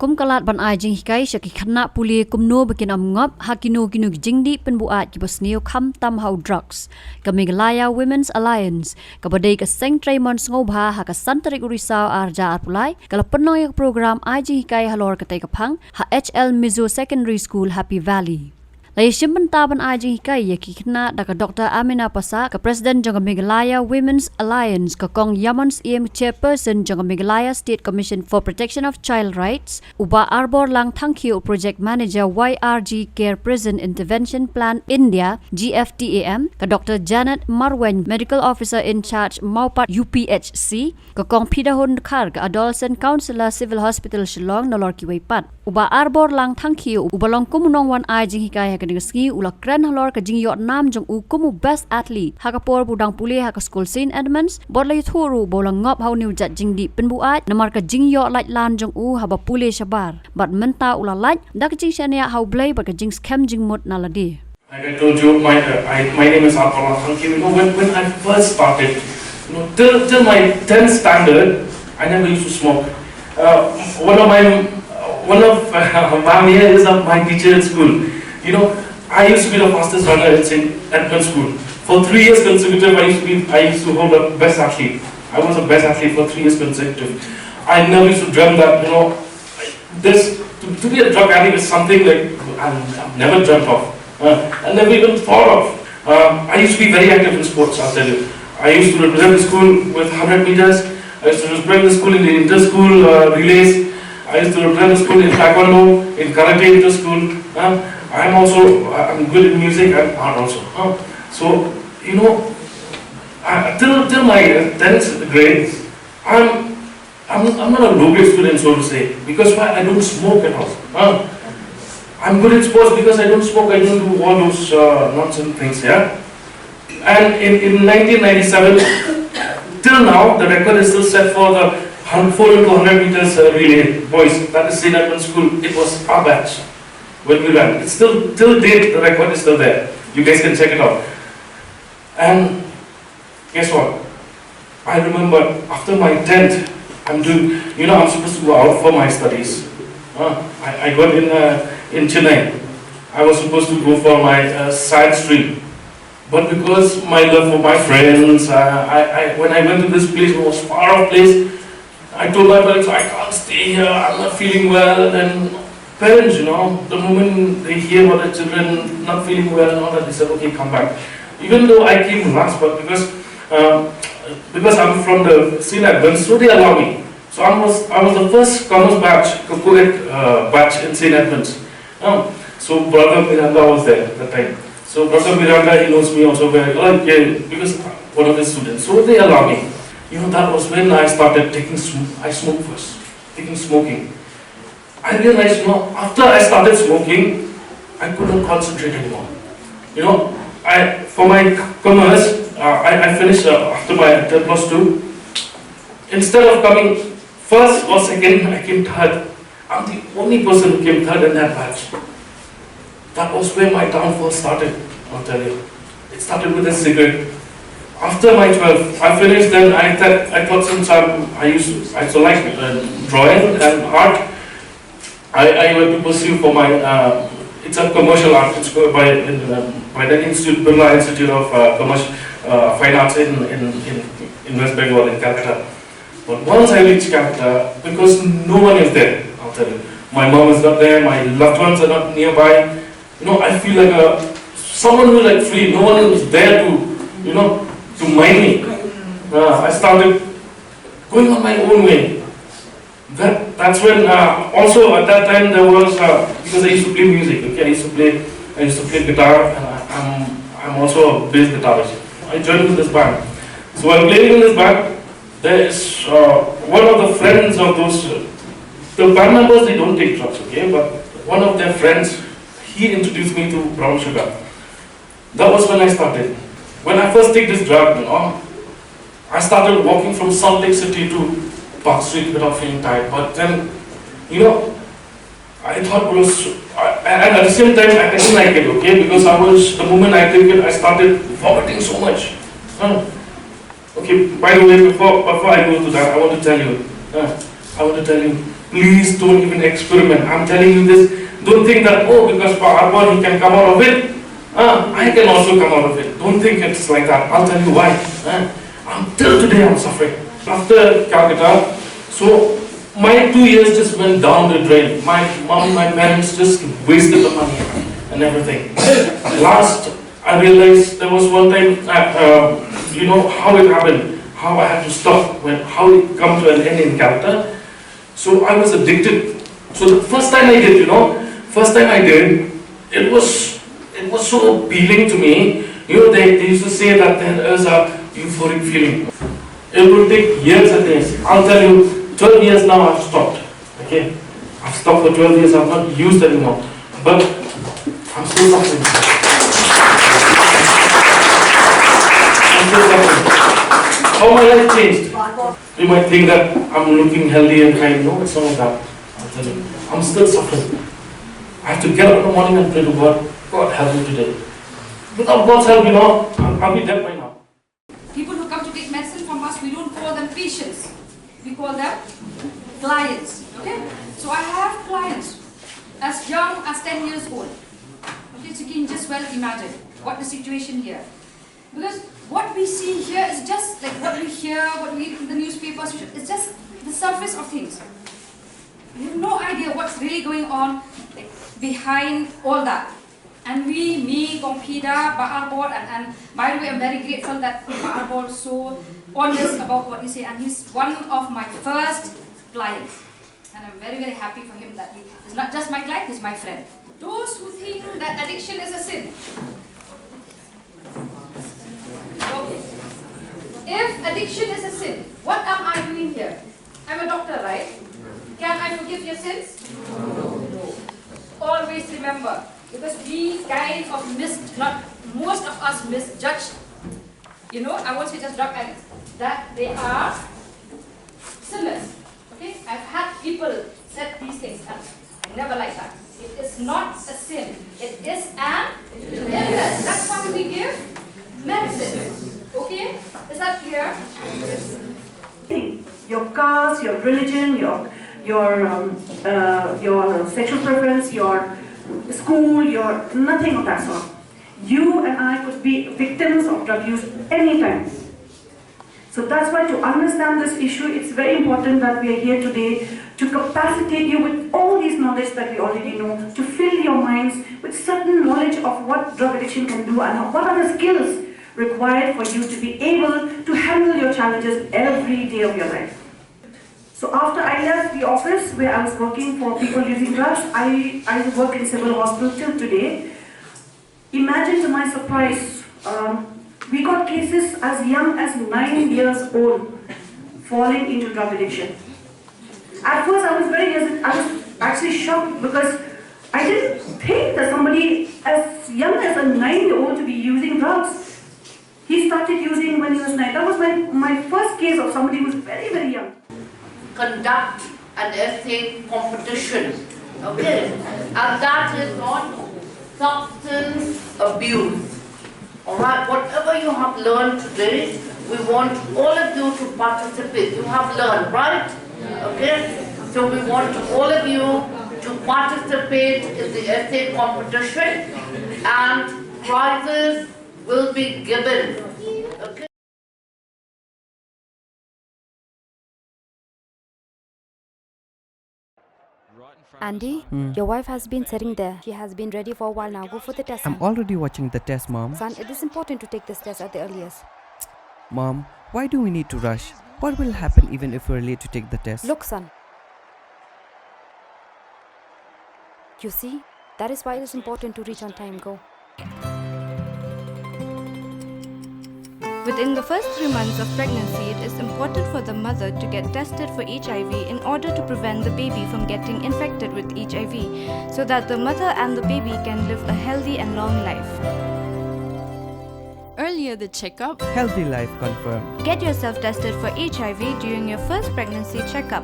kum kalat ban ai jing hikai shaki khana pule kumno bakin ngop hakino kinu jingdi penbuat ki bosneo kham tam how drugs ka Meghalaya Women's Alliance ka badai ka seng traimon ngobha ha ka santarik urisau arja arpulai kala penoy program ai jing hikai halor ka ka phang ha HL Mizo Secondary School Happy Valley lai shimban taban ai jing hikai ya ki khna da ka Dr. Amina Pasa ka President jang Meghalaya Women's Alliance ka kong Yamons EM Chairperson jang Meghalaya State Commission for Protection of Child Rights uba arbor lang Thangkhiew Project Manager YRG Care Prison Intervention Plan India GFTAM ka Dr. Janet Marwen Medical Officer in Charge Maupat UPHC ka kong Pidahon Khar ka Adolescent Counselor Civil Hospital Shillong nolor ki waipat uba arbor lang Thangkhiew uba long kumunong wan ai jing hikai ski ulak kren halor ka jingyot nam jong kumu best athlete hakapor budang pule haka school St. Edmunds bodlay thuru bolang ngop hau new jat jingdi penbuat namar ka jingyot lan jong haba pule shabar bat menta ulalaj dak jing shania hau blay ba ka jing scam jing mot naladi. Like I told you, my name is Atiar. Thangkhiew. When I first started, till my 10th standard, I never used to smoke. One of my is my teacher in school. I used to be the fastest runner in St. Edmunds School. For 3 years consecutive, I used to hold the best athlete. I was the best athlete for 3 years consecutive. I never used to dream that, this to be a drug addict is something like I've never dreamt of. I never even thought of. I used to be very active in sports, I'll tell you. I used to represent the school with 100 meters. I used to represent the school in the inter-school relays. I used to represent the school in taekwondo, in karate inter-school. I'm good in music and art also. So, till my 10th grade, I'm not a low-grade student, so to say, because I don't smoke at all. I'm good in sports because I don't smoke, I don't do all those nonsense things, yeah. And in 1997, till now, the record is still set for the 4 into 100 meters relay boys. That is St. Edmunds School. It was our batch when we ran. It's still, till date, the record is still there. You guys can check it out. And guess what? I remember after my 10th, I'm supposed to go out for my studies. I got in Chennai. I was supposed to go for my science stream. But because my love for my friends, when I went to this place, it was far off place, I told my parents, I can't stay here, I'm not feeling well. And parents, the moment they hear about their children not feeling well and all that, they said, okay, come back. Even though I came last, but because I'm from the St. Edmunds, so they allow me. So I was the first commerce batch, co-ed batch in St. Edmunds. So brother Miranda was there at the time. So brother Miranda, he knows me also very well, because one of his students. So they allow me. That was when I started I smoked first, taking smoking. I realized, after I started smoking, I couldn't concentrate anymore. For my commerce, I finished after my 10+2. Instead of coming first or second, I came third. I'm the only person who came third in that batch. That was where my downfall started, I'll tell you. It started with a cigarette. After my 12th, I finished, then I thought since I so like drawing and art, I went to pursue for my, it's a commercial art, it's by the Institute, Birla Institute of Commercial Fine Arts in West Bengal, in Calcutta. But once I reached Calcutta, because no one is there, I'll tell you. My mom is not there, my loved ones are not nearby. I feel like someone who is like free, no one is there to mind me. I started going on my own way. That's when, also at that time there was, because I used to play music, okay, I used to play guitar, and I'm also a bass guitarist. I joined with this band. So while playing in this band, there is one of the friends of those, the band members, they don't take drugs, okay, but one of their friends, he introduced me to brown sugar. That was when I started. When I first take this drug, I started walking from Salt Lake City to Park Street without feeling tired. But then, I thought it was, and at the same time, I didn't like it, okay? Because the moment I took it, I started vomiting so much. Okay, by the way, before I go to that, I want to tell you Please don't even experiment. I'm telling you this. Don't think that, oh, because for Arbor he can come out of it. I can also come out of it. Don't think it's like that. I'll tell you why. Till today I'm suffering. After Calcutta, so my 2 years just went down the drain. My mom, my parents just wasted the money and everything. Last, I realized there was one time, you know how it happened, how I had to stop, how it come to an end in Calcutta. So I was addicted. So the first time I did, it was so appealing to me. You know, they used to say that there is a euphoric feeling. It will take years and days. I'll tell you, 12 years now I've stopped. Okay? I've stopped for 12 years, I've not used anymore. But I'm still suffering. How my life changed? You might think that I'm looking healthy and kind. No, it's not like that. I'll tell you. I'm still suffering. I have to get up in the morning and pray to God. God help me today. Without God's help, I'll be dead by now. People who come to take medicine from us, we don't call them patients. We call them clients. Okay? So I have clients as young as 10 years old. Okay, so you can just well imagine what the situation here. Because what we see here is just like what we hear, what we read in the newspapers, it's just the surface of things. We have no idea what's really going on behind all that. And me, Kompida, Ba'arbor, and by the way, I'm very grateful that Ba'arbor is so honest about what he says, and he's one of my first clients. And I'm very, very happy for him that he's not just my client, he's my friend. Those who think that addiction is a sin. Okay. If addiction is a sin, what am I doing here? I'm a doctor, right? Can I forgive your sins? No. Always remember, because we kind of most of us misjudge, I won't say just drug addicts, that they are sinners. Okay? I've had people said these things, and I never like that. It is not a sin. It is an illness. That's why we give medicine. Okay? Is that clear? Your caste, your religion, your sexual preference, your school, your nothing of that sort. You and I could be victims of drug use anytime. So that's why to understand this issue, it's very important that we are here today to capacitate you with all these knowledge that we already know, to fill your minds with certain knowledge of what drug addiction can do and what are the skills required for you to be able to handle your challenges every day of your life. So after I left the office where I was working for people using drugs, I work in several hospitals till today. Imagine to my surprise, we got cases as young as 9 years old falling into drug addiction. At first I was actually shocked because I didn't think that somebody as young as a 9-year-old to be using drugs. He started using when he was 9. That was my first case of somebody who was very, very young. Conduct an essay competition, okay? And that is not substance abuse. Alright, whatever you have learned today, we want all of you to participate. You have learned, right? Okay? So we want all of you to participate in the essay competition, and prizes will be given. Okay? Andy, your wife has been sitting there. She has been ready for a while now. Go for the test. I'm already watching the test, Mom. Son, it is important to take this test at the earliest. Mom, why do we need to rush? What will happen even if we're late to take the test? Look, son. You see, that is why it is important to reach on time. Go. Within the first 3 months of pregnancy, it is important for the mother to get tested for HIV in order to prevent the baby from getting infected with HIV, so that the mother and the baby can live a healthy and long life. Earlier the checkup, Healthy life confirmed. Get yourself tested for HIV during your first pregnancy checkup.